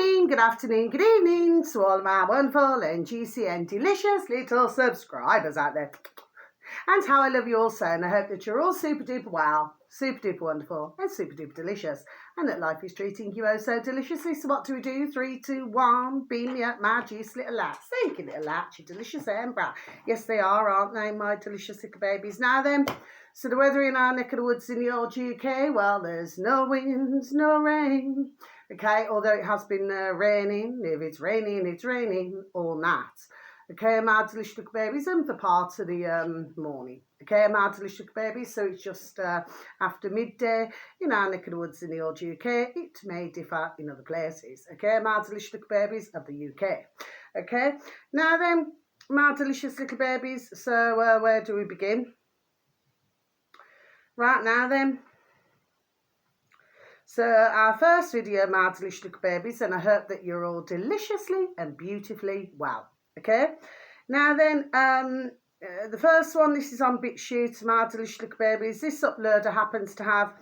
morning, good afternoon, good evening to all my wonderful and juicy and delicious little subscribers out there. And how I love you all so, and I hope that you're all super duper well, super duper wonderful, and super duper delicious, and that life is treating you oh so deliciously. So what do we do? 3, 2, 1, beam me up, my juicy little lats. Thank you, little lats, you delicious and brown. Yes, they are, aren't they, my delicious little babies? Now then, so the weather in our neck of the woods in the old UK, well, there's no winds, no rain. Okay, although it has been raining, if it's raining all night. Okay, my delicious little babies, and for part of the morning. Okay, my delicious little babies, so it's just after midday in our neck of the woods in the old UK. It may differ in other places. Okay, my delicious little babies of the UK. Okay, now then, my delicious little babies, so where do we begin? Right now then. So our first video, my delicious little babies, and I hope that you're all deliciously and beautifully well. Okay, now then, the first one, this is on BitChute, my delicious little babies. This uploader happens to have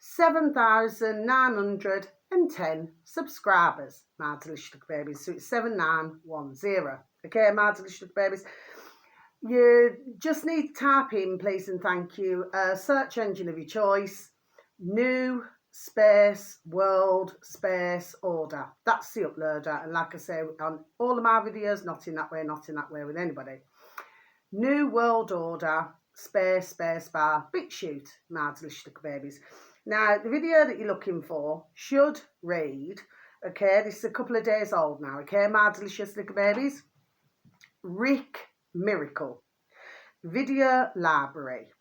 7,910 subscribers, my delicious little babies. So it's 7910. Okay, my delicious little babies. You just need to type in, please and thank you, search engine of your choice, new space world space order. That's the uploader, and like I say, on all of my videos, not in that way with anybody. New world order space bar BitChute, my delicious little babies. Now the video that you're looking for should read, okay, this is a couple of days old now, okay, my delicious little babies. Rick Miracle video library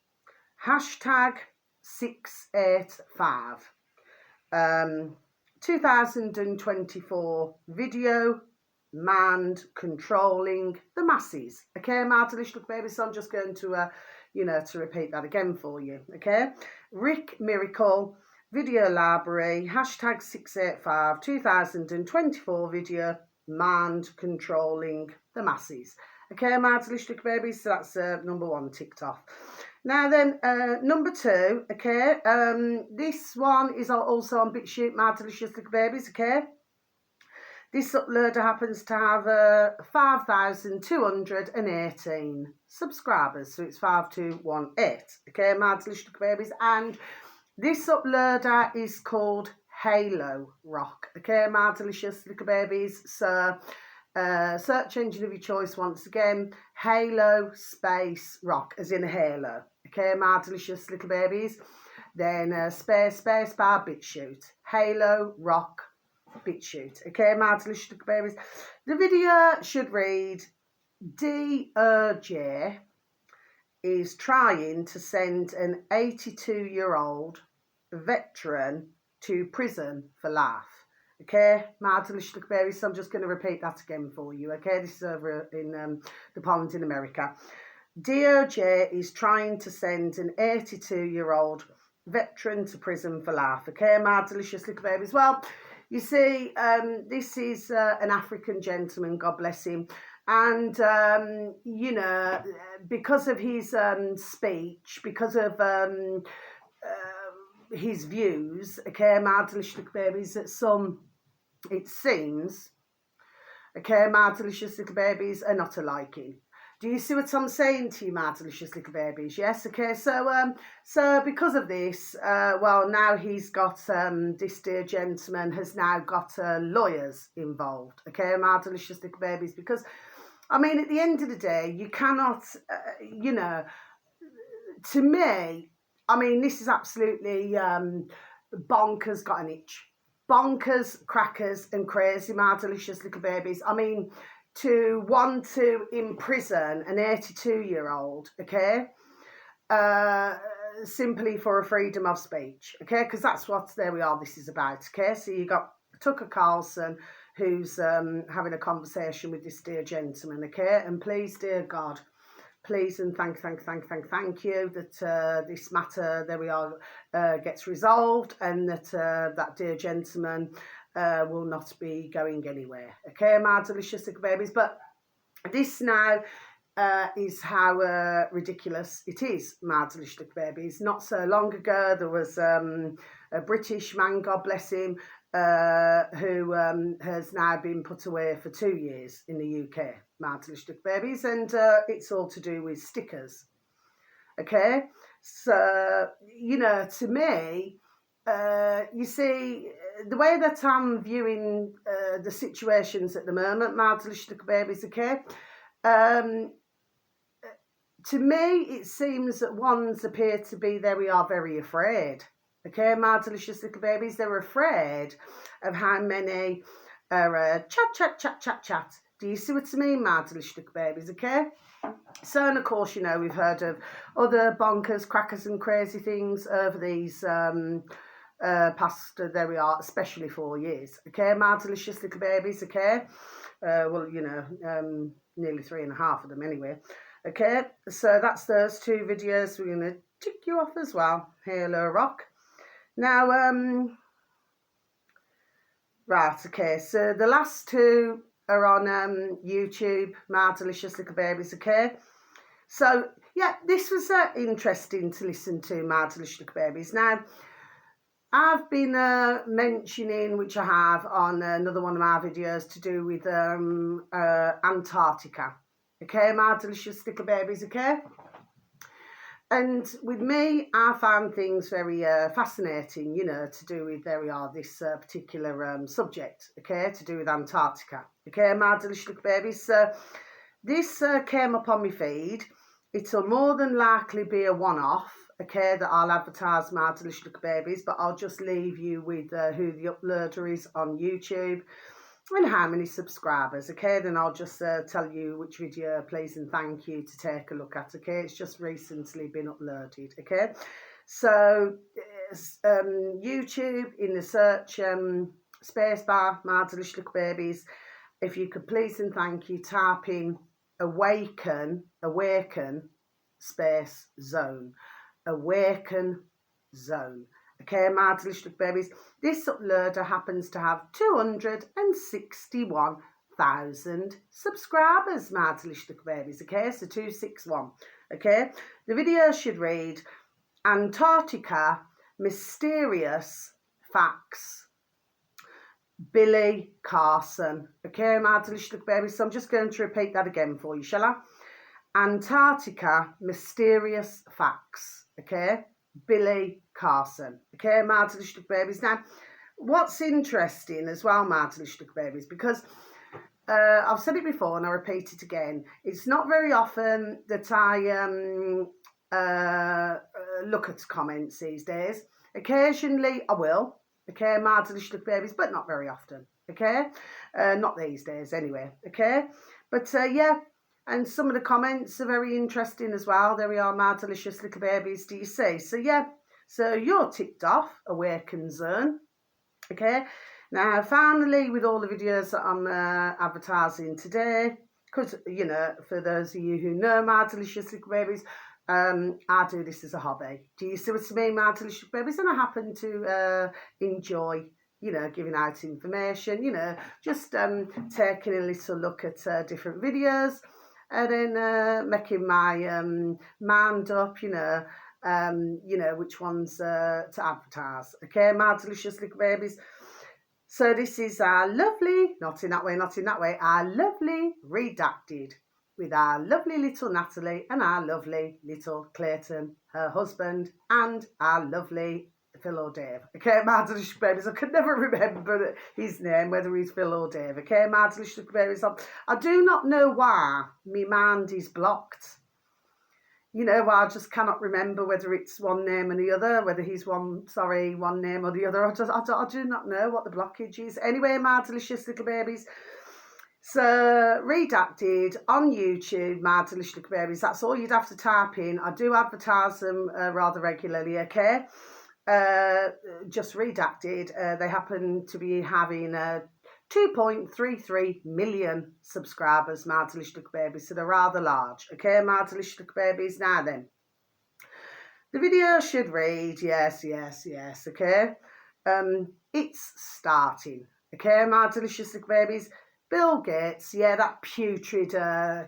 #685 2024 video manned controlling the masses. Okay, my delicious little baby, so I'm just going to to repeat that again for you. Okay, Rick Miracle video library #685 2024 video manned controlling the masses. Okay, my delicious little babies, so that's number 1 ticked off. Now then, number 2, okay, this one is also on BitChute, my delicious little babies, okay. This uploader happens to have 5,218 subscribers, so it's 5218, okay, my delicious little babies, and this uploader is called Halo Rock, okay, my delicious little babies, so search engine of your choice once again, Halo space rock, as in a halo. Okay, my delicious little babies. Then space bar BitChute, Halo rock BitChute. Okay, my delicious little babies. The video should read, DOJ is trying to send an 82-year-old veteran to prison for life. Okay, my delicious little babies, so I'm just going to repeat that again for you. Okay, this is over in the pond in America. DOJ is trying to send an 82-year-old veteran to prison for life. Okay, my delicious little babies. Well, you see, this is an African gentleman, God bless him. And, because of his speech, because of his views, okay, my delicious little babies, that some, it seems, okay, my delicious little babies, are not a liking. Do you see what I'm saying to you, my delicious little babies? Yes, okay, so because of this, well, now he's got, this dear gentleman has now got lawyers involved, okay, my delicious little babies, because, I mean, at the end of the day, you cannot, to me, I mean, this is absolutely bonkers, got an itch. Bonkers, crackers and crazy, my delicious little babies. I mean, to want to imprison an 82-year-old, okay, simply for a freedom of speech, okay, because that's what, there we are, this is about, okay. So you got Tucker Carlson, who's having a conversation with this dear gentleman, okay, and please, dear God, please and thank you that this matter, there we are, gets resolved, and that that dear gentleman will not be going anywhere. Okay, my delicious little babies. But this now is how ridiculous it is, my delicious little babies. Not so long ago, there was a British man, God bless him, who has now been put away for 2 years in the UK, my delicious babies, and it's all to do with stickers. Okay, so you know, to me, you see, the way that I'm viewing the situations at the moment, my delicious babies, okay, to me, it seems that ones appear to be, there we are, very afraid. Okay, my delicious little babies, they're afraid of how many are chat. Do you see what I mean, my delicious little babies, okay? So, and of course, you know, we've heard of other bonkers, crackers and crazy things over these past, there we are, especially 4 years. Okay, my delicious little babies, okay? Well, you know, nearly 3.5 of them anyway. Okay, so that's those 2 videos. We're going to tick you off as well. Halo Rock. Now, right, okay, so the last 2 are on YouTube, my delicious little babies, okay? So, yeah, this was interesting to listen to, my delicious little babies. Now, I've been mentioning, which I have on another one of my videos, to do with Antarctica. Okay, my delicious little babies, okay? And with me, I found things very fascinating, you know, to do with, there we are, this particular subject, okay, to do with Antarctica. Okay, my delicious little babies. So this came up on my feed. It'll more than likely be a one-off, okay, that I'll advertise, my delicious little babies, but I'll just leave you with who the uploader is on YouTube and how many subscribers, okay? Then I'll just tell you which video, please and thank you, to take a look at, okay? It's just recently been uploaded, okay? So, YouTube, in the search spacebar, my delicious little babies, if you could please and thank you, type in awaken space zone, awaken zone. Okay, my delicious little babies, this uploader happens to have 261,000 subscribers, my delicious little babies, okay, so 261, okay. The video should read, Antarctica, mysterious facts, Billy Carson. Okay, my delicious little babies, so I'm just going to repeat that again for you, shall I? Antarctica, mysterious facts, okay, Billy Carson. Okay, my delicious little babies. Now, what's interesting as well, my delicious little babies, because I've said it before and I repeat it again, it's not very often that I look at comments these days. Occasionally I will, okay, my delicious little babies, but not very often, okay, not these days anyway, okay, but yeah. And some of the comments are very interesting as well. There we are, my delicious little babies, do you see? So, yeah, so you're ticked off, Awaken Zone, okay? Now, finally, with all the videos that I'm advertising today, because, you know, for those of you who know my delicious little babies, I do this as a hobby. Do you see what I mean, my delicious babies? And I happen to enjoy, you know, giving out information, you know, just taking a little look at different videos, and then making my mind up, you know, which ones to advertise. Okay, my delicious little babies. So this is our lovely, not in that way, our lovely redacted, with our lovely little Natalie and our lovely little Clayton, her husband, and our lovely Phil or Dave. Okay, my delicious babies. I could never remember his name, whether he's Phil or Dave. Okay, my delicious babies. I do not know why my mind is blocked. You know, I just cannot remember whether it's one name and the other, whether he's one name or the other. I do not know what the blockage is. Anyway, my delicious little babies. So, redacted on YouTube, my delicious little babies. That's all you'd have to type in. I do advertise them rather regularly, okay? Just redacted. They happen to be having 2.33 million subscribers, my delicious little babies, so they're rather large. Okay, my delicious little babies. Now then, the video should read, yes, okay. It's starting. Okay, my delicious little babies. Bill Gates, yeah, that putrid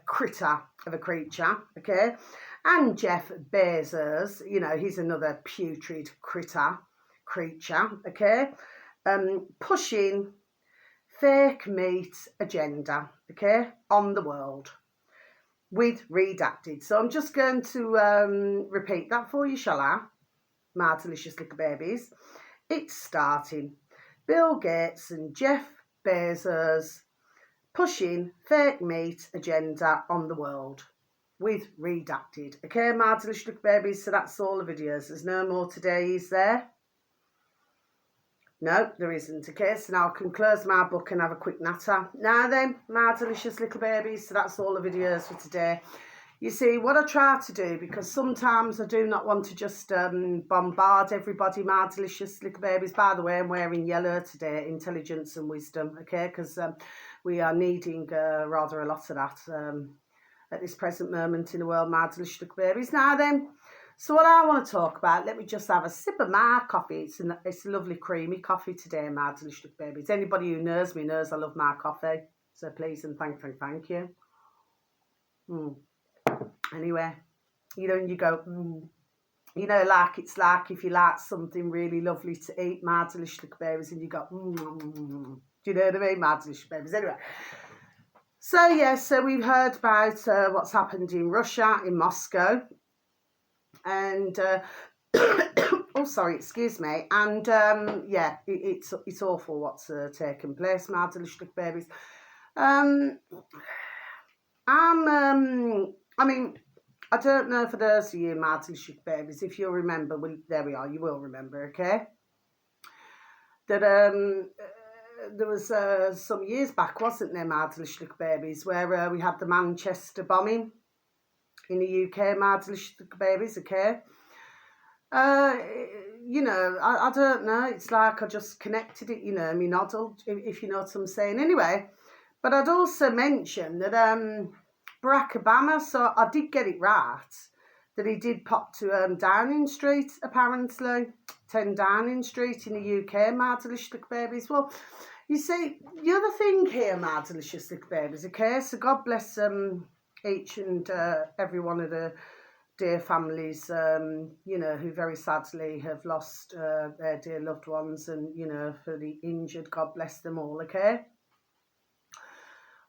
critter of a creature, okay. And Jeff Bezos, you know, he's another putrid creature, okay. pushing fake meat agenda, okay, on the world with redacted. So I'm just going to repeat that for you, shall I? My delicious little babies. It's starting. Bill Gates and Jeff Bezos pushing fake meat agenda on the world with redacted. Okay, my delicious little babies, so that's all the videos. There's no more today, is there? No, there isn't. Okay, so now I can close my book and have a quick natter. Now then, my delicious little babies, so that's all the videos for today. You see, what I try to do, because sometimes I do not want to just bombard everybody, my delicious little babies. By the way, I'm wearing yellow today, intelligence and wisdom, okay, because we are needing rather a lot of that at this present moment in the world, my delicious little babies. Now then, so what I want to talk about, let me just have a sip of my coffee. It's a lovely creamy coffee today, my delicious little babies. Anybody who knows me knows I love my coffee, so please and thank you. Anyway, you know, and you go, you know, like it's like if you like something really lovely to eat, my delicious little babies, and you go, do you know what I mean, my delicious babies? Anyway, so yeah, so we've heard about what's happened in Russia, in Moscow, and oh, sorry, excuse me, and yeah, it's awful what's taken place, my delicious little babies. I mean, I don't know for those of you, my delicious babies, if you'll remember, there we are, you will remember, okay? That there was some years back, wasn't there, my delicious babies, where we had the Manchester bombing in the UK, my delicious babies, okay? You know, I don't know, it's like I just connected it, you know, me noddle, if you know what I'm saying. Anyway, but I'd also mention that Barack Obama, so I did get it right, that he did pop to Downing Street, apparently, 10 Downing Street in the UK, my delicious little babies. Well, you see, the other thing here, my delicious little babies, okay, so God bless each and every one of the dear families, you know, who very sadly have lost their dear loved ones, and, you know, for the injured, God bless them all, okay?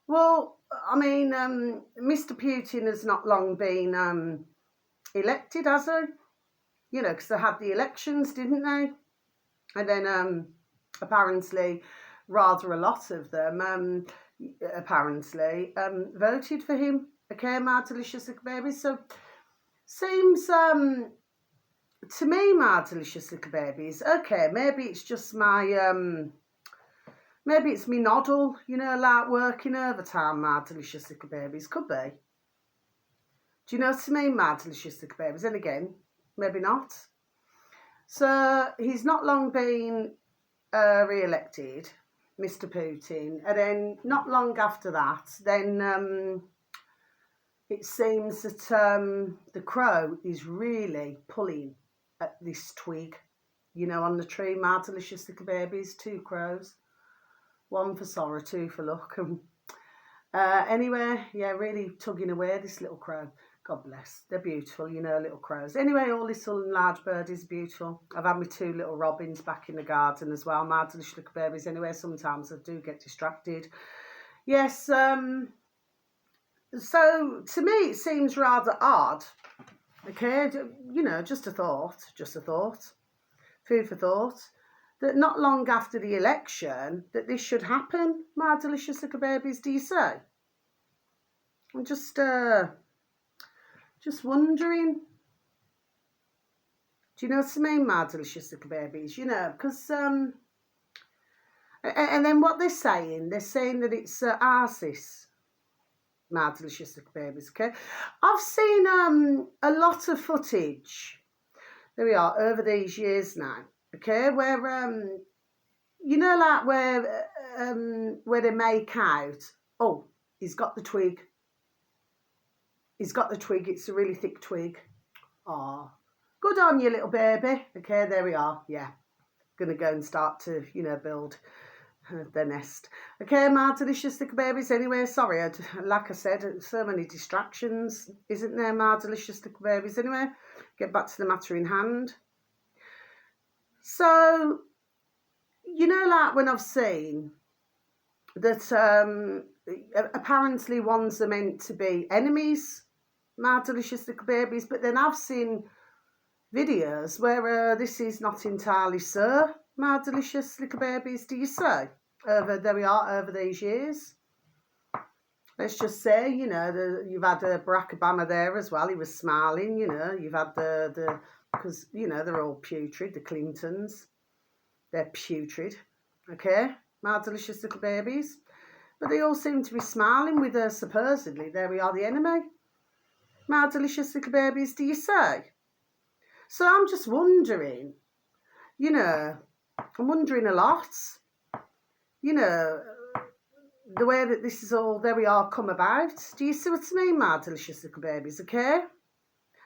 Well, I mean, Mr. Putin has not long been elected, has he? You know, because they had the elections, didn't they? And then apparently rather a lot of them apparently voted for him. Okay, my delicious little babies. So seems to me, my delicious little babies, okay, maybe it's just my maybe it's me noddle, you know, like working overtime, my delicious little babies. Could be. Do you know what I mean, my delicious little babies? And again, maybe not. So he's not long been re-elected, Mr. Putin, and then not long after that, then it seems that the crow is really pulling at this twig, you know, on the tree, my delicious little babies, 2 crows. 1 for sorrow, 2 for luck. Anyway, yeah, really tugging away, this little crow. God bless. They're beautiful, you know, little crows. Anyway, all little and large birdies beautiful. I've had my 2 little robins back in the garden as well, my delicious little babies. Anyway, sometimes I do get distracted. Yes, so to me it seems rather odd. Okay, you know, just a thought. Food for thought. That not long after the election that this should happen, my delicious little babies, do you say? I'm just wondering. Do you know what I mean, my delicious little babies? You know, because and then what they're saying that it's ISIS, my delicious little babies. Okay, I've seen a lot of footage. There we are, over these years now. Okay, where you know, like where they make out, oh, he's got the twig. It's a really thick twig. Oh, good on you, little baby. Okay, there we are. Yeah, gonna go and start to, you know, build their nest. Okay, my delicious little babies. Anyway, sorry, like I said, so many distractions, isn't there, my delicious little babies? Anyway, get back to the matter in hand. So, you know, like when I've seen that apparently ones are meant to be enemies, my delicious little babies, but then I've seen videos where this is not entirely so, my delicious little babies, do you say? There we are, over these years. Let's just say, you know, you've had Barack Obama there as well. He was smiling, you know. You've had because, you know, they're all putrid, the Clintons. They're putrid, okay? My delicious little babies. But they all seem to be smiling with supposedly, there we are, the enemy. My delicious little babies, do you say? So I'm just wondering, you know, I'm wondering a lot, you know, the way that this is all, there we are, come about. Do you see what I mean, my delicious little babies, okay?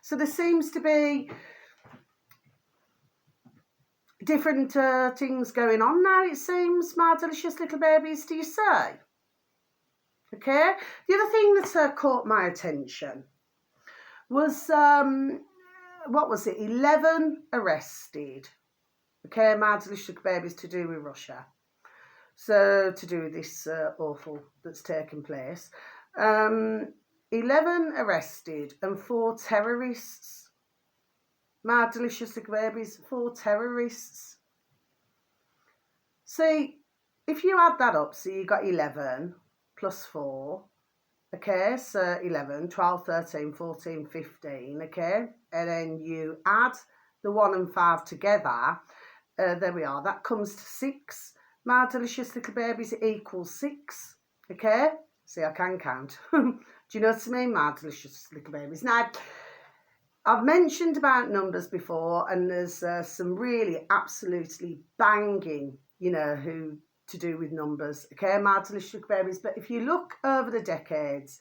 So there seems to be different things going on now, it seems, my delicious little babies, do you say? Okay? The other thing that caught my attention was, what was it, 11 arrested. Okay, my delicious little babies, to do with Russia. So, to do with this awful that's taken place. 11 arrested and 4 terrorists. My delicious little babies, 4 terrorists. See, if you add that up, so you got 11 plus 4, okay, so 11, 12, 13, 14, 15, okay, and then you add the 1 and 5 together, there we are, that comes to 6. My delicious little babies, it equals 6, okay? See, I can count. Do you know what I mean, my delicious little babies? Now, I've mentioned about numbers before, and there's some really absolutely banging, you know, who to do with numbers, okay, my delicious little babies. But if you look over the decades,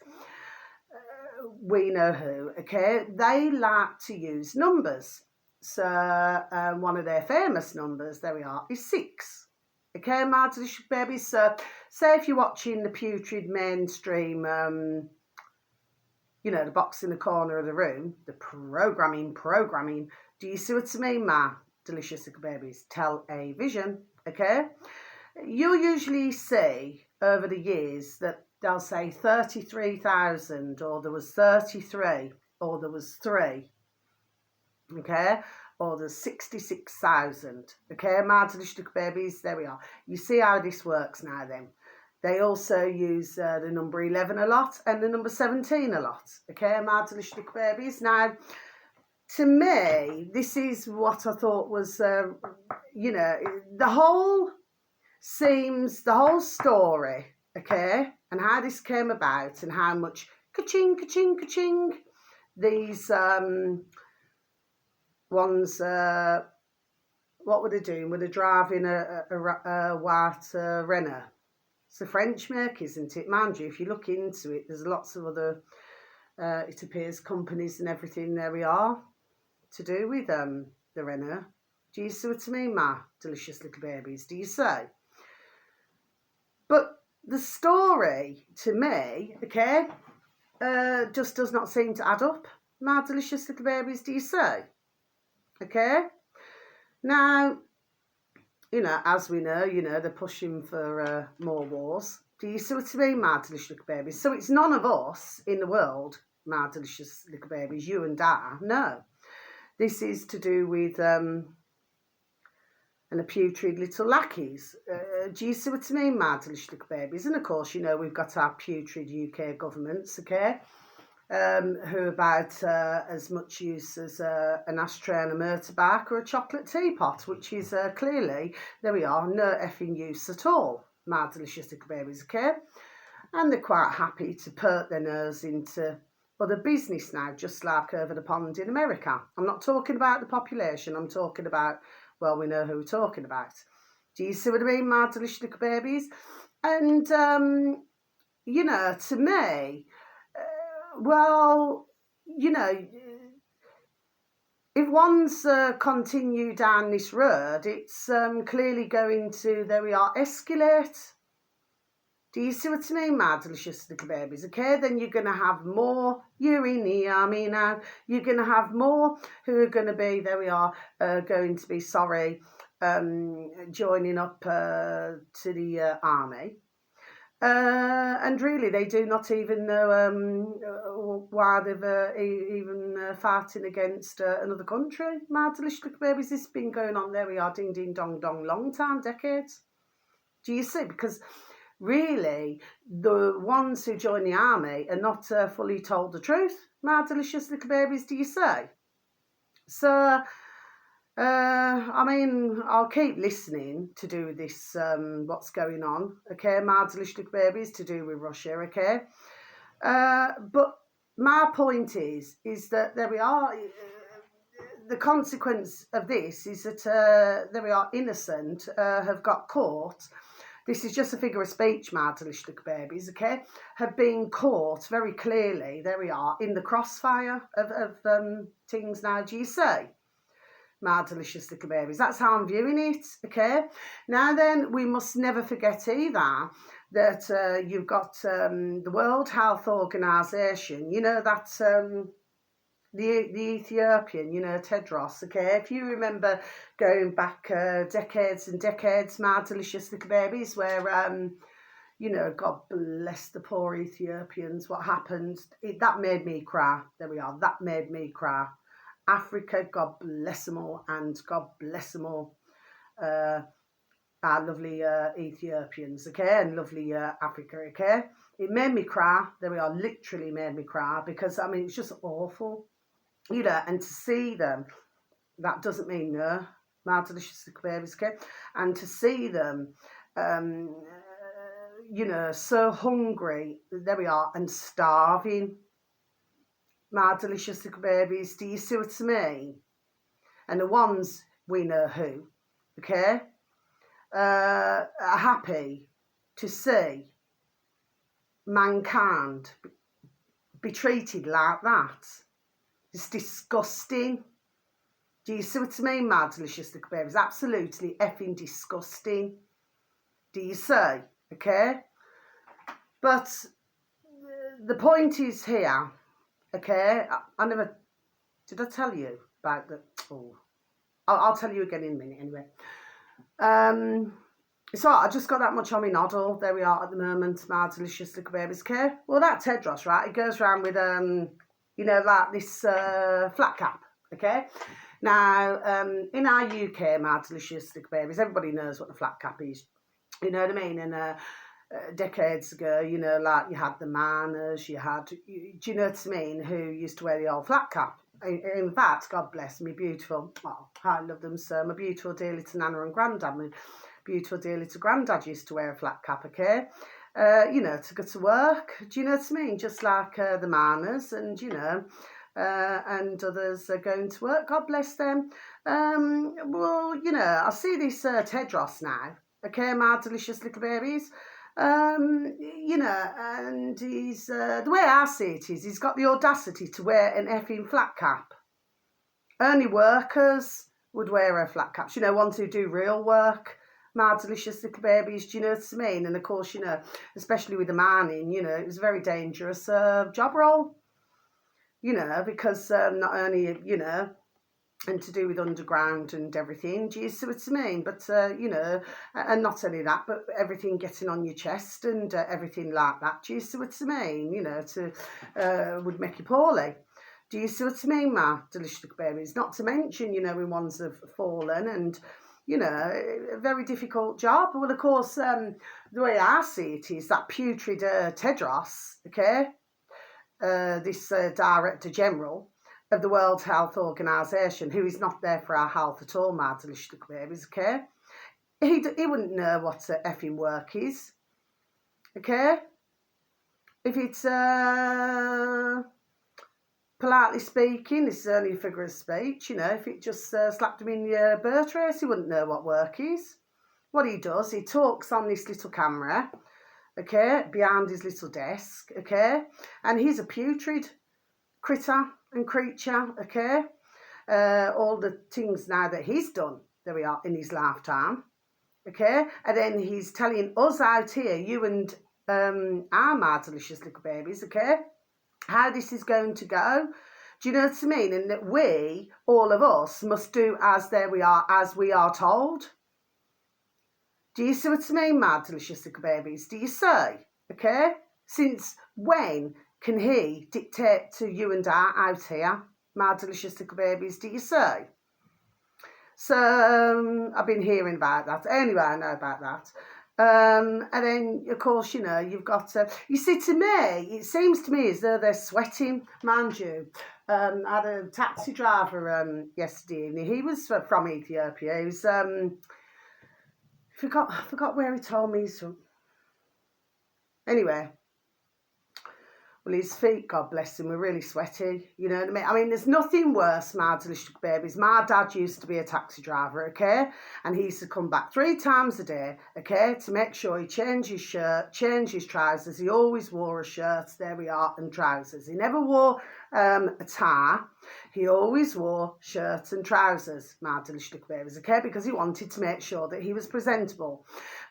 we know who, okay? They like to use numbers. So one of their famous numbers, there we are, is 6. Okay, my delicious babies. So, say if you're watching the putrid mainstream, you know, the box in the corner of the room, the programming. Do you see what I mean, my delicious little babies? Television, okay? You'll usually see over the years that they'll say 33,000, or there was 33, or there was 3, okay? Or there's 66,000, okay, my delicious little babies, there we are. You see how this works now then. They also use the number 11 a lot and the number 17 a lot, okay, my delicious little babies. Now, to me, this is what I thought was, you know, the whole story, okay, and how this came about and how much ka-ching, ka-ching, ka-ching, these ones, what were they doing? Were they driving a white Renault? It's a French make, isn't it? Mind you, if you look into it, there's lots of other, it appears, companies and everything, there we are, to do with the Renault. Do you see what I mean, my delicious little babies? Do you say? But the story, to me, okay, just does not seem to add up, my delicious little babies, do you say? Okay, now, you know, as we know, you know, they're pushing for more wars. Do you see what I mean, my delicious little babies? So it's none of us in the world, my delicious little babies, you and I. No, this is to do with and the putrid little lackeys. Do you see what I mean, my delicious little babies? And of course, you know, we've got our putrid UK governments, okay? Who about as much use as an ashtray and a motorbike or a chocolate teapot, which is clearly, there we are, no effing use at all, my delicious little babies, okay? And they're quite happy to put their nose into other business now, just like over the pond in America. I'm not talking about the population, I'm talking about, well, we know who we're talking about. Do you see what I mean, my delicious little babies? And, you know, to me, well, you know, if one's continue down this road, it's clearly going to, there we are, escalate. Do you see what I mean, my delicious little babies? Okay, then you're going to have more, you're in the army now, you're going to have more who are going to be, there we are, going to be, sorry, joining up to the army. And really, they do not even know why they've even fighting against another country. My delicious little babies, this has been going on, there we are, ding, ding, dong, dong, long time, decades. Do you see? Because really, the ones who join the army are not fully told the truth. My delicious little babies, do you say? So, I mean, I'll keep listening to do with this, what's going on, okay? My delicious little babies, to do with Russia, okay? But my point is that there we are. The consequence of this is that there we are, innocent have got caught. This is just a figure of speech, my delicious little babies, okay? Have been caught very clearly, there we are, in the crossfire of things now, do you see? My delicious little babies. That's how I'm viewing it, okay? Now then, we must never forget either that you've got the World Health Organization, you know, that the Ethiopian, you know, Tedros, okay? If you remember going back decades and decades, my delicious little babies, where, you know, God bless the poor Ethiopians, what happened, that made me cry. There we are, that made me cry. Africa, God bless them all, and God bless them all, our lovely Ethiopians, okay, and lovely Africa, okay. It made me cry. There we are, literally made me cry, because I mean it's just awful, you know. And to see them, that doesn't mean no, my delicious little babies, okay. And to see them, you know, so hungry, there we are, and starving. My delicious little babies, do you see what I mean? And the ones we know who, okay, are happy to see mankind be treated like that. It's disgusting. Do you see what I mean, my delicious little babies? Absolutely effing disgusting. Do you see? Okay? But the point is here, okay, I never, did I tell you about the, oh, I'll tell you again in a minute anyway. So I just got that much on my noddle. There we are at the moment, my delicious little babies, okay? Well, that Tedros, right, it goes around with, you know, like this flat cap, okay? Now, in our UK, my delicious little babies, everybody knows what the flat cap is. You know what I mean? And decades ago, you know, like you had the manners, you had, do you know what I mean, who used to wear the old flat cap. In fact, God bless me, beautiful, oh, I love them so, my beautiful dear little Nana and Grandad, my beautiful dear little Grandad used to wear a flat cap, okay, you know, to go to work, do you know what I mean, just like the manners, and you know, and others are going to work, God bless them. Well, you know, I see this Tedros now, okay, my delicious little babies, you know, and he's, the way I see it is, he's got the audacity to wear an effing flat cap. Only workers would wear a flat cap, you know, ones who do real work, my delicious little babies, do you know what I mean? And of course, you know, especially with the mining, you know, it was a very dangerous job role, you know, because not only, you know, and to do with underground and everything, do you see what I mean? But, you know, and not only that, but everything getting on your chest and everything like that, do you see what I mean? You know, to would make you poorly. Do you see what I mean, my delicious little babies? Not to mention, you know, when ones have fallen and, you know, a very difficult job. Well, of course, the way I see it is that putrid Tedros, okay, this Director General of the World Health Organization, who is not there for our health at all, my delicious little babies, okay? He wouldn't know what effing work is, okay? If it's, politely speaking, this is only a figure of speech, you know, if it just slapped him in your birth race, he wouldn't know what work is. What he does, he talks on this little camera, okay, behind his little desk, okay? And he's a putrid critter and creature, okay? All the things now that he's done, there we are, in his lifetime, okay? And then he's telling us out here, you and our my delicious little babies, okay, how this is going to go. Do you know what I mean? And that we, all of us, must do as we are told. Do you see what I mean, my delicious little babies? Do you see? Okay? Since when can he dictate to you and I out here, my delicious little babies? Do you see? So I've been hearing about that. Anyway, I know about that. And then, of course, you know, you've got you see, to me, it seems to me as though they're sweating, mind you. I had a taxi driver yesterday, and he was from Ethiopia. He was, I forgot where he told me he's from. Anyway, well, his feet, God bless him, were really sweaty. You know what I mean? I mean, there's nothing worse, my delicious babies. My dad used to be a taxi driver, okay? And he used to come back 3 times a day, okay, to make sure he changed his shirt, changed his trousers. He always wore a shirt, there we are, and trousers. He never wore a tie. He always wore shirts and trousers, my delicious babies, okay? Because he wanted to make sure that he was presentable.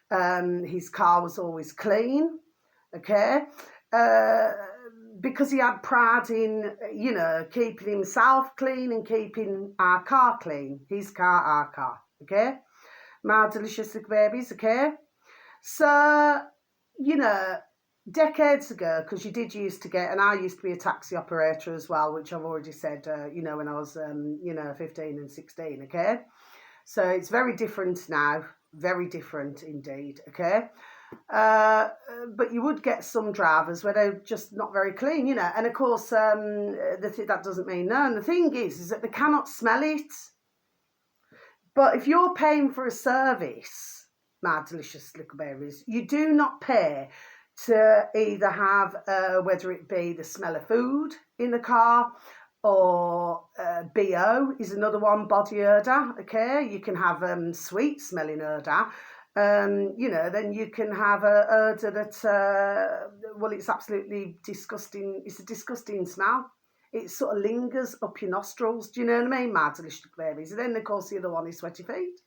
His car was always clean, okay? Because he had pride in, you know, keeping himself clean and keeping our car clean. His car, our car, okay? My delicious little babies, okay? So, you know, decades ago, because you did used to get, and I used to be a taxi operator as well, which I've already said, you know, when I was, you know, 15 and 16, okay? So it's very different now, very different indeed, okay? But you would get some drivers where they're just not very clean, you know. And of course, that doesn't mean no. And the thing is that they cannot smell it. But if you're paying for a service, my delicious little babies, you do not pay to either have, whether it be the smell of food in the car, or BO is another one, body odour, okay? You can have sweet smelling odour. You know, then you can have a odour that, well, it's absolutely disgusting. It's a disgusting smell. It sort of lingers up your nostrils. Do you know what I mean, my delicious babies? And then, of course, the other one is sweaty feet.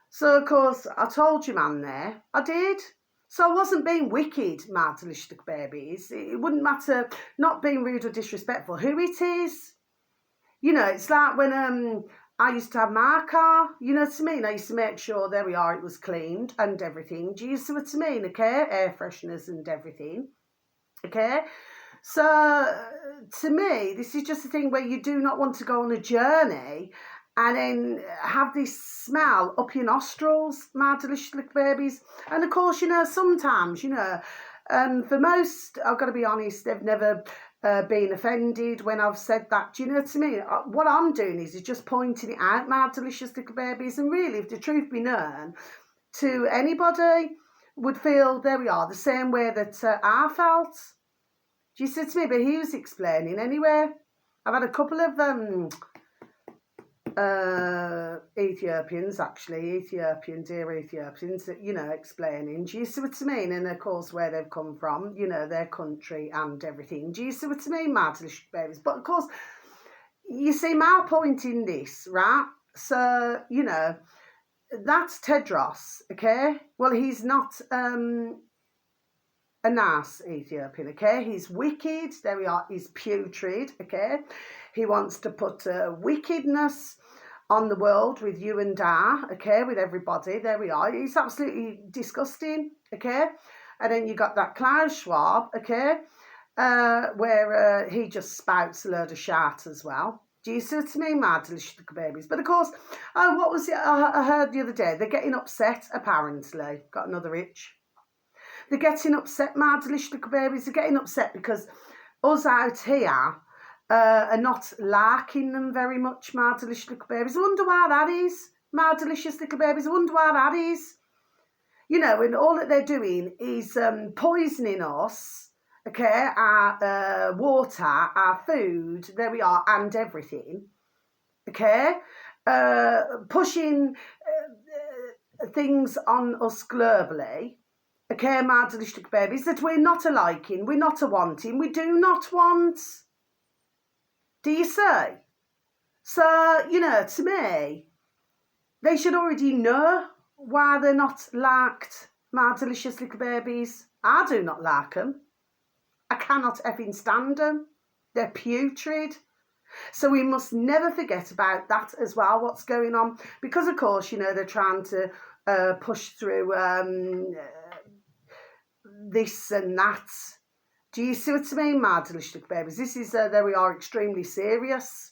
So, of course, I told you, man, there. I did. So I wasn't being wicked, my delicious babies. It wouldn't matter, not being rude or disrespectful, who it is. You know, it's like when I used to have my car, you know what I mean? I used to make sure, there we are, it was cleaned and everything. Do you see what I mean? Okay, air fresheners and everything. Okay, so to me, this is just a thing where you do not want to go on a journey and then have this smell up your nostrils, my delicious little babies. And of course, you know, sometimes, you know, for most, I've got to be honest, they've never been offended when I've said that. Do you know what I mean? What I'm doing is just pointing it out, my delicious little babies. And really, if the truth be known, to anybody would feel, there we are, the same way that I felt. Do you see what I mean? But he was explaining anyway. I've had a couple of Ethiopians, actually, dear Ethiopians, that, you know, explaining, do you see what I mean? And of course, where they've come from, you know, their country and everything. Do you see what I mean, my delicious babies? But of course, you see my point in this, right? So, you know, that's Tedros, okay? Well, he's not a nice Ethiopian, okay? He's wicked, there we are, he's putrid, okay? He wants to put wickedness on the world with you and I, okay, with everybody, there we are. He's absolutely disgusting, okay? And then you got that Klaus Schwab, okay, where he just spouts a load of shit as well. Do you see what I mean, my delicious little babies? But of course, what was it I heard the other day? They're getting upset, apparently. Got another itch. They're getting upset, my delicious little babies. They're getting upset because us out here are not liking them very much, my delicious little babies. I wonder why that is, my delicious little babies. I wonder why that is. You know, and all that they're doing is poisoning us, okay, our water, our food, there we are, and everything, okay, pushing things on us globally, okay, my delicious babies, that we're not a liking, we're not a wanting, we do not want. Do you see? So, you know, to me, they should already know why they're not liked, my delicious little babies. I do not like them. I cannot effing stand them. They're putrid. So we must never forget about that as well, what's going on. Because, of course, you know, they're trying to push through this and that. Do you see what I mean, my delicious babies? This is, there we are, extremely serious.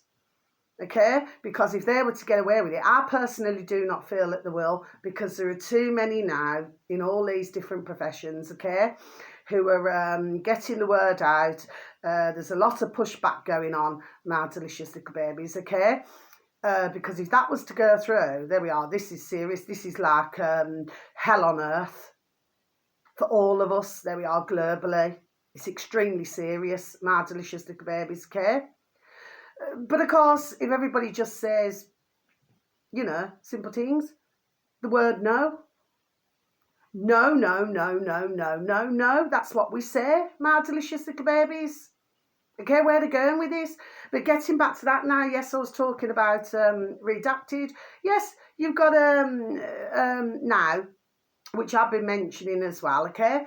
Okay, because if they were to get away with it, I personally do not feel that they will, because there are too many now in all these different professions, okay, who are getting the word out. There's a lot of pushback going on, my delicious little babies, okay, because if that was to go through, there we are, this is serious. This is like hell on earth for all of us. There we are, globally. It's extremely serious, my delicious little babies, okay. But of course, if everybody just says, you know, simple things, the word no. No, no, no, no, no, no, no. That's what we say, my delicious little babies. Okay, where they're going with this. But getting back to that now, yes, I was talking about redacted. Yes, you've got now, which I've been mentioning as well, okay.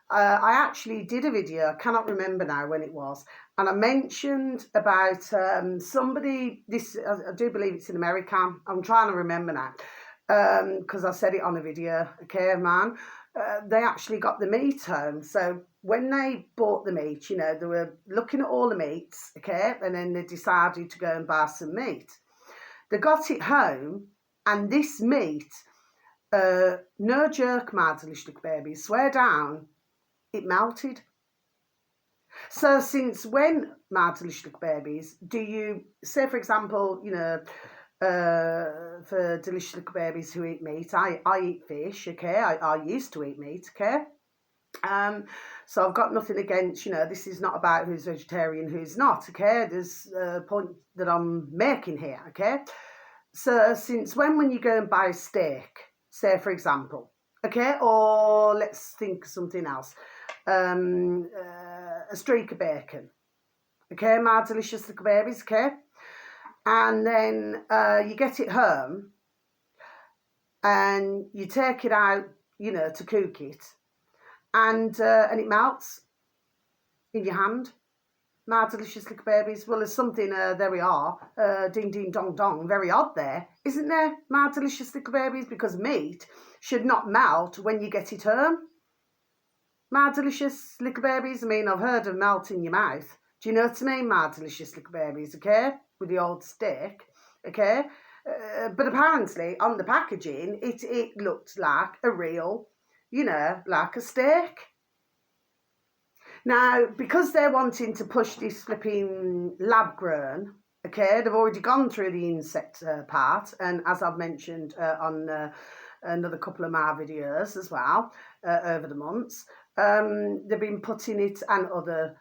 I actually did a video, I cannot remember now when it was, and I mentioned about somebody, this, I do believe it's in America, I'm trying to remember now, because I said it on a video, okay, man, they actually got the meat home. So when they bought the meat, you know, they were looking at all the meats, okay, and then they decided to go and buy some meat. They got it home, and this meat, no jerk, my delicious baby, swear down, it melted. So since when, my delicious babies, do you, say for example, you know, for delicious little babies who eat meat, I eat fish, okay, I used to eat meat, okay, so I've got nothing against, you know, this is not about who's vegetarian, who's not, okay, there's a point that I'm making here, okay. So since when you go and buy a steak, say for example, okay, or let's think of something else, a streak of bacon, okay, my delicious little babies, okay, and then you get it home and you take it out, you know, to cook it, and it melts in your hand, my delicious little babies. Well, there's something, there we are, ding ding dong dong, very odd there, isn't there, my delicious little babies, because meat should not melt when you get it home, my delicious little babies. I mean, I've heard of melt in your mouth. Do you know what I mean, my delicious little babies, okay, with the old steak, okay, but apparently on the packaging, it looked like a real, you know, like a steak. Now, because they're wanting to push this flipping lab grown, okay, they've already gone through the insect part, and as I've mentioned on another couple of my videos as well over the months, they've been putting it, and other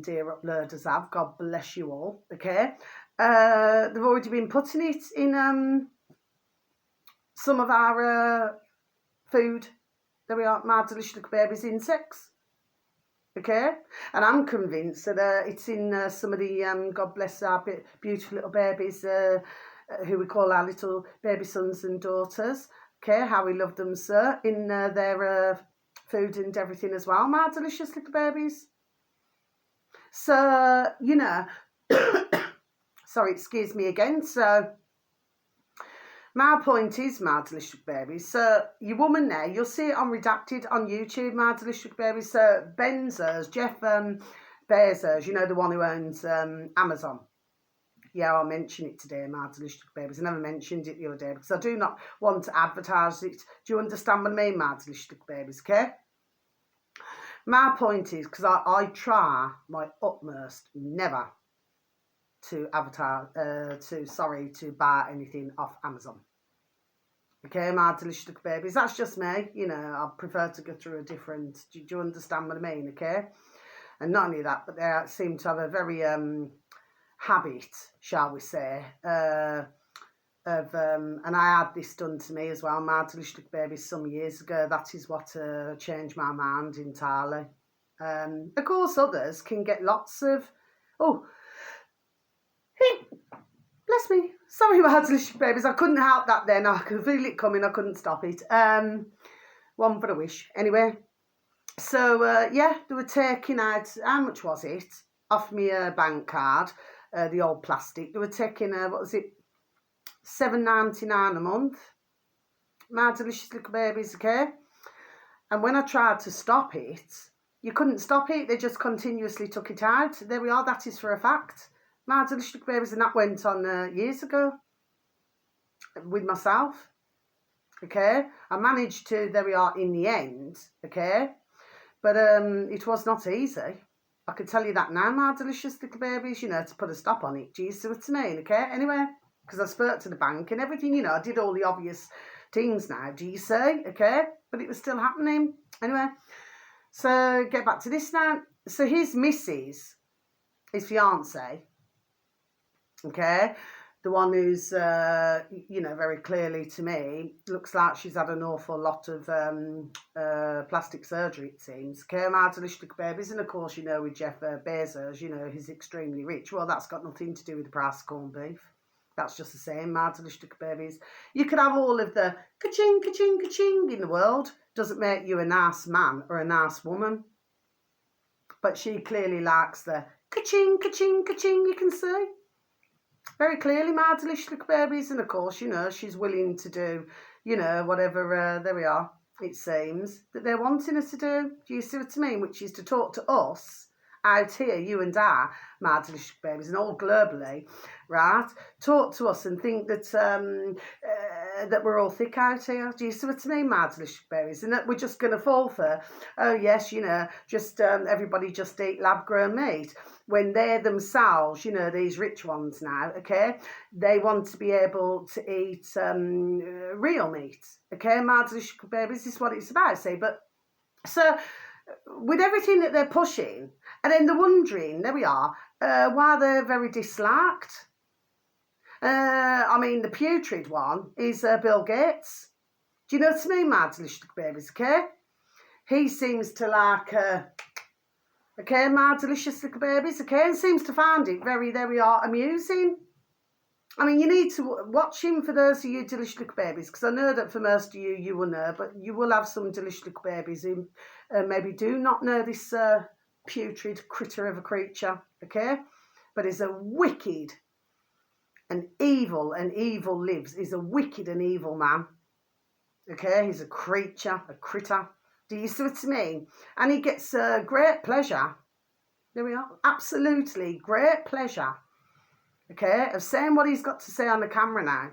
dear uploaders have, God bless you all, okay, they've already been putting it in some of our food. There we are, my delicious little babies, insects. Okay, and I'm convinced that it's in some of the, God bless our beautiful little babies, who we call our little baby sons and daughters, okay, how we love them, sir, in their food and everything as well, my delicious little babies. So, you know, sorry, excuse me again, so my point is, my delicious babies, so your woman there, you'll see it on Redacted on YouTube, my delicious babies. So Bezos, Jeff Bezos, you know, the one who owns Amazon. Yeah, I'll mention it today, my delicious babies. I never mentioned it the other day because I do not want to advertise it. Do you understand what I mean, my delicious babies, okay? My point is, because I try my utmost never to advertise, to buy anything off Amazon. Okay, my delicious little babies, that's just me, you know, I prefer to go through a different, do you understand what I mean, okay? And not only that, but they seem to have a very habit, shall we say, of, and I had this done to me as well, my delicious little babies, some years ago. That is what changed my mind entirely. Of course, others can get lots of, oh, bless me. Sorry, my delicious babies. I couldn't help that then. I could feel it coming. I couldn't stop it. One for a wish. Anyway, so, yeah, they were taking out, how much was it? off my bank card, the old plastic. They were taking, what was it, $7.99 a month. My delicious little babies, okay? And when I tried to stop it, you couldn't stop it. They just continuously took it out. There we are. That is for a fact. My delicious little babies, and that went on years ago with myself. Okay, I managed to. There we are in the end. Okay, but it was not easy. I can tell you that now, my delicious little babies. You know, to put a stop on it. Do you see what I mean? Okay. Anyway, because I spoke to the bank and everything. You know, I did all the obvious things now. Do you see? Okay, but it was still happening. Anyway. So, get back to this now. So, his missus, his fiance, okay, the one who's, you know, very clearly to me, looks like she's had an awful lot of plastic surgery, it seems. Okay, my delicious babies, and of course, you know, with Jeff Bezos, you know, he's extremely rich. Well, that's got nothing to do with the price of corned beef. That's just the same, my delicious babies. You could have all of the ka-ching, ka-ching, ka-ching in the world. Doesn't make you a nice man or a nice woman. But she clearly likes the ka-ching, ka-ching, ka-ching, you can see. Very clearly, my delicious babies. And of course, you know, she's willing to do, you know, whatever, there we are, it seems, that they're wanting her to do. Do you see what I mean? Which is to talk to us out here, you and I, my delicious babies, and all globally, right? Talk to us and think that that we're all thick out here. Do you see what I mean, my delicious babies? And that we're just going to fall for, oh yes, you know, just everybody just eat lab-grown meat. When they're themselves, you know, these rich ones now, okay, they want to be able to eat real meat, okay, my delicious babies, this is what it's about, see, but, so, with everything that they're pushing, and then they're wondering, there we are, why they're very disliked. I mean, the putrid one is Bill Gates. Do you know what I mean, my delicious babies, okay? He seems to like, okay, my delicious little babies, okay, and seems to find it very, there we are, amusing. I mean, you need to watch him for those of you delicious little babies, because I know that for most of you, you will know, but you will have some delicious little babies who maybe do not know this putrid critter of a creature, okay? But is a wicked and evil lives. He's a wicked and evil man, okay? He's a creature, a critter. Do you see what I mean? And he gets great pleasure. There we are. Absolutely great pleasure, okay, of saying what he's got to say on the camera now,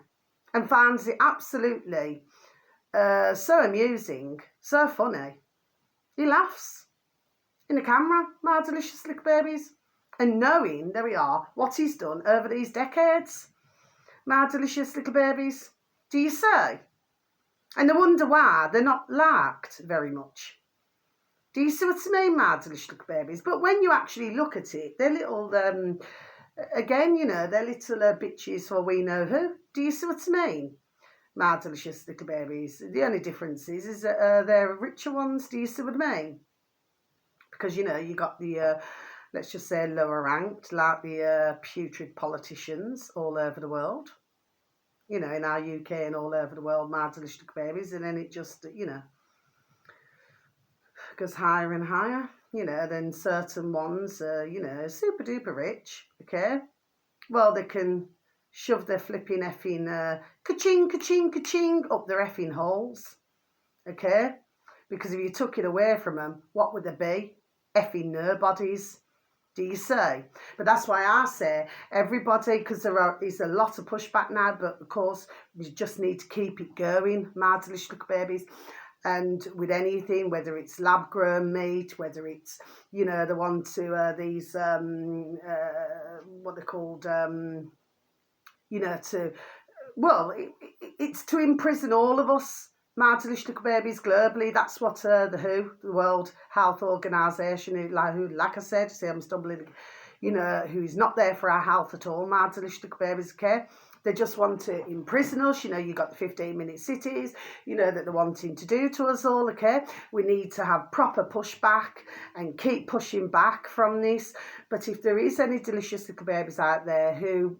and finds it absolutely so amusing, so funny. He laughs in the camera, my delicious little babies, and knowing, there we are, what he's done over these decades, my delicious little babies. Do you see? And I wonder why they're not liked very much. Do you see what I mean, my delicious little babies? But when you actually look at it, they're little, again, you know, they're little bitches for we know who. Do you see what I mean, my delicious little babies? The only difference is that they're richer ones. Do you see what I mean? Because, you know, you got the, let's just say, lower ranked, like the putrid politicians all over the world. You know, in our UK and all over the world, my delicious babies, and then it just, you know, goes higher and higher, you know, then certain ones, you know, super duper rich, okay? Well, they can shove their flipping effing ka-ching, ka-ching, ka-ching up their effing holes, okay? Because if you took it away from them, what would they be? Effing nobodies. Do you see? But that's why I say everybody, because there is a lot of pushback now, but of course we just need to keep it going, my delicious little babies. And with anything, whether it's lab-grown meat, whether it's, you know, the one to these, what they're called, you know, to, well, it's to imprison all of us, my delicious little babies, globally. That's what the WHO, the World Health Organisation, who, like I said, see, I'm stumbling, you know, who is not there for our health at all, my delicious little babies, okay? They just want to imprison us. You know, you got the 15-minute cities, you know, that they're wanting to do to us all, okay? We need to have proper pushback and keep pushing back from this. But if there is any delicious little babies out there who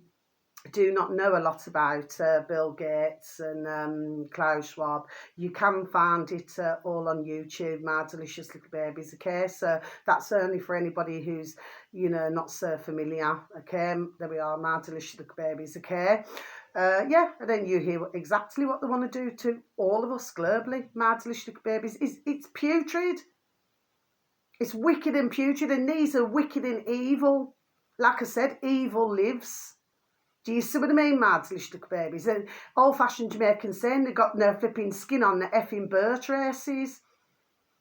do not know a lot about Bill Gates and Klaus Schwab, you can find it all on YouTube, My Delicious Little Babies, okay? So that's only for anybody who's, you know, not so familiar, okay? There we are, My Delicious Little Babies, okay? Yeah, and then you hear exactly what they want to do to all of us globally. My Delicious Little Babies, it's putrid. It's wicked and putrid, and these are wicked and evil. Like I said, evil lives. Do you see what I mean, Mads, little babies? And old-fashioned Jamaican saying they got no flipping skin on the effing bird races.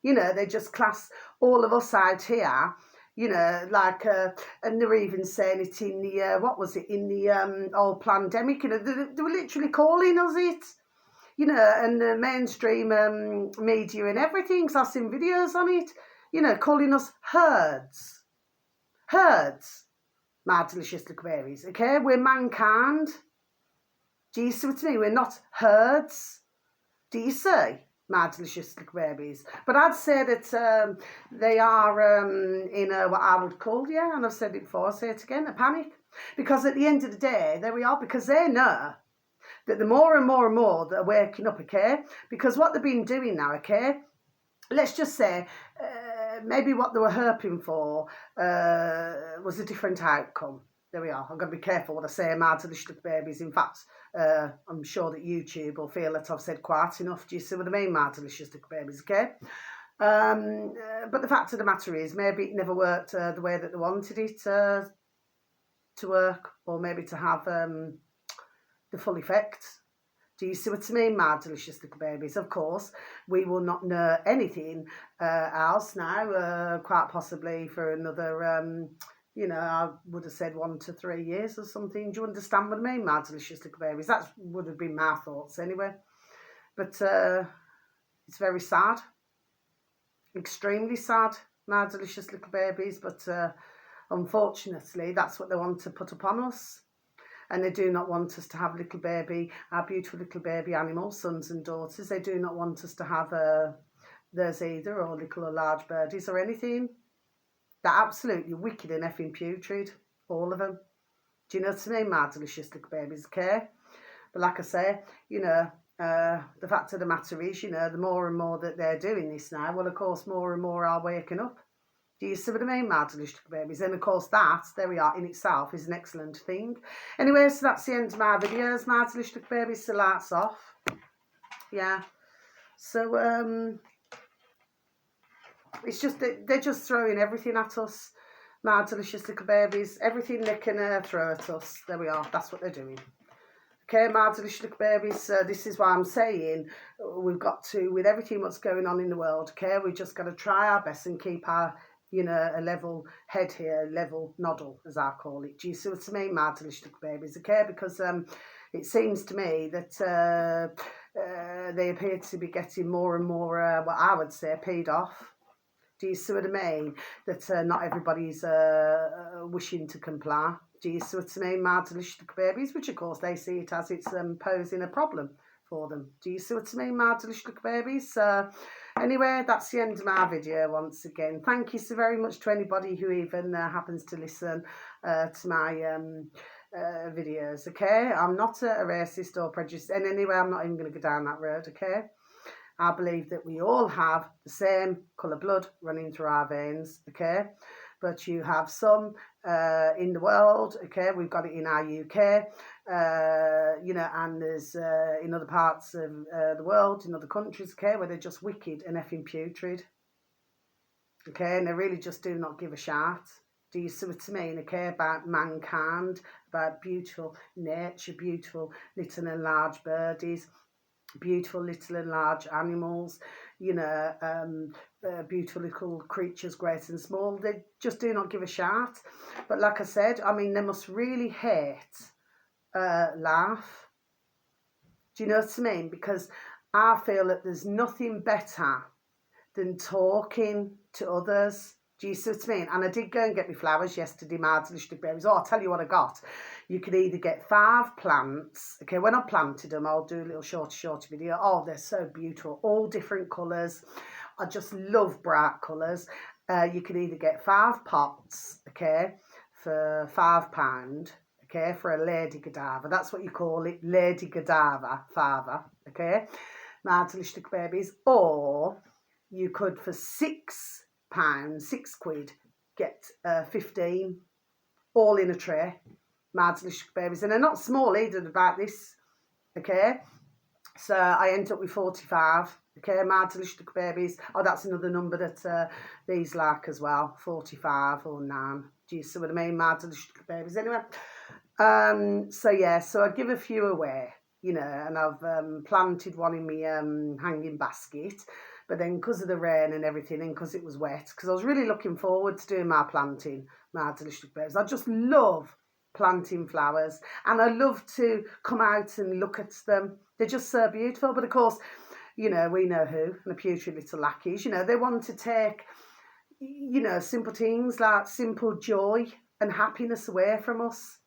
You know, they just class all of us out here, you know, like, and they're even saying it in the, what was it, in the old pandemic, you know, they were literally calling us it. You know, and the mainstream media and everything, 'cause I've seen videos on it, you know, calling us herds. Herds. My delicious little babies, okay? We're mankind. Do you see what I mean? We're not herds. Do you see? My delicious little babies. But I'd say that they are in a, what I would call, yeah, and I've said it before, I'll say it again, a panic. Because at the end of the day, there we are, because they know that the more and more and more that are waking up, okay? Because what they've been doing now, okay? Let's just say maybe what they were hoping for was a different outcome. There we are. I've got to be careful what I say, my delicious little babies. In fact, I'm sure that YouTube will feel that I've said quite enough. Do you see what I mean, my delicious little babies, okay? But the fact of the matter is, maybe it never worked the way that they wanted it to work, or maybe to have the full effect. Do you see what I mean, my delicious little babies? Of course, we will not know anything else now, quite possibly for another, you know, I would have said 1 to 3 years or something. Do you understand what I mean, my delicious little babies? That would have been my thoughts anyway. But it's very sad, extremely sad, my delicious little babies. But unfortunately, that's what they want to put upon us. And they do not want us to have little baby, our beautiful little baby animals, sons and daughters. They do not want us to have those either, or little or large birdies or anything. They're absolutely wicked and effing putrid, all of them. Do you know what I mean, my delicious little babies, okay? But like I say, you know, the fact of the matter is, you know, the more and more that they're doing this now, well, of course, more and more are waking up. Do you see what I mean, my delicious babies? And of course that, there we are, in itself is an excellent thing. Anyway, so that's the end of my videos, my delicious babies, so lights off. Yeah. So, it's just that they're just throwing everything at us, my delicious little babies. Everything they can throw at us. There we are, that's what they're doing. Okay, my delicious little babies, this is why I'm saying we've got to, with everything what's going on in the world, okay, we've just got to try our best and keep our, you know, a level head here, level noddle, as I call it. Do you see what I mean, my delicious little babies, okay? Because it seems to me that they appear to be getting more and more, what I would say, peed off. Do you see what I mean? That not everybody's wishing to comply. Do you see what I mean, my delicious little babies? Which, of course, they see it as it's posing a problem for them. Do you see what I mean, my delicious little babies? Anyway, that's the end of my video once again. Thank you so very much to anybody who even happens to listen to my videos, okay? I'm not a racist or prejudiced, and anyway, I'm not even going to go down that road, okay? I believe that we all have the same colour blood running through our veins, okay? But you have some in the world, okay? We've got it in our UK, you know, and there's in other parts of the world, in other countries, okay, where they're just wicked and effing putrid, okay? And they really just do not give a shit. Do you see what I mean, okay? About mankind, about beautiful nature, beautiful little and large birdies, beautiful little and large animals, you know, beautiful little creatures, great and small. They just do not give a shit. But like I said, I mean, they must really hate life. Do you know what I mean? Because I feel that there's nothing better than talking to others. Do you see what I mean? And I did go and get me flowers yesterday, my delicious berries. Oh, I'll tell you what I got. You could either get 5 plants. Okay, when I planted them, I'll do a little short video. Oh, they're so beautiful. All different colours. I just love bright colours. You could either get 5 pots, okay, for £5, okay, for a lady cadaver. That's what you call it, lady cadaver, father, okay, maatelijke babies. Or you could, for £6, £6, get 15, all in a tray, maatelijke babies. And they're not small either, about this, okay. So I end up with 45, okay, maatelijke babies. Oh, that's another number that these like as well, 45 or 9. Do you see what I mean? Maatelijke babies. Anyway, so yeah, so I give a few away, you know, and I've planted one in my hanging basket. But then because of the rain and everything, and because it was wet, because I was really looking forward to doing my planting, maatelijke babies. I just love planting flowers, and I love to come out and look at them. They're just so beautiful. But of course, you know, we know who, and the putrid little lackeys, you know, they want to take, you know, simple things like simple joy and happiness away from us.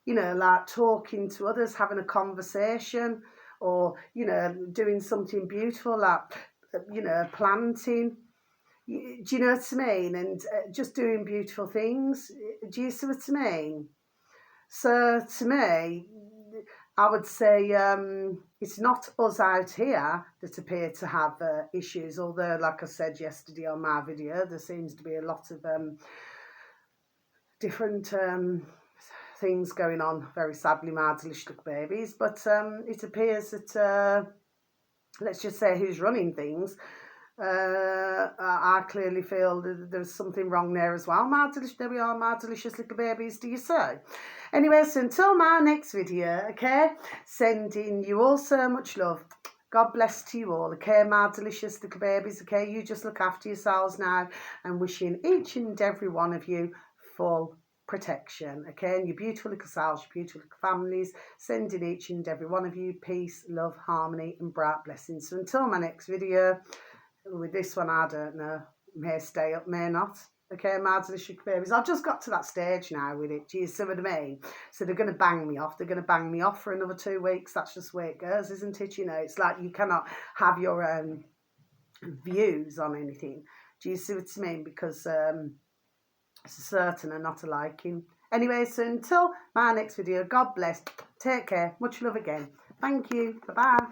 You know, like talking to others, having a conversation, or, you know, doing something beautiful like, you know, planting. Do you know what I mean? And just doing beautiful things. Do you see what I mean? So to me, I would say it's not us out here that appear to have issues, although, like I said yesterday on my video, there seems to be a lot of different things going on, very sadly, maatelijke babies. But it appears that, let's just say who's running things, I clearly feel that there's something wrong there as well. There we are, my delicious little babies, do you say? Anyway, so until my next video, okay, sending you all so much love. God bless to you all, okay, my delicious little babies, okay? You just look after yourselves now, and wishing each and every one of you full protection, okay? And your beautiful little selves, your beautiful little families, sending each and every one of you peace, love, harmony, and bright blessings. So until my next video, with this one, I don't know, may stay up, may not. Okay, my delicious babies. I've just got to that stage now with it. Do you see what I mean? So they're going to bang me off. They're going to bang me off for another 2 weeks. That's just the way it goes, isn't it? You know, it's like you cannot have your own views on anything. Do you see what I mean? Because it's a certain and not a liking. Anyway, so until my next video, God bless. Take care. Much love again. Thank you. Bye-bye.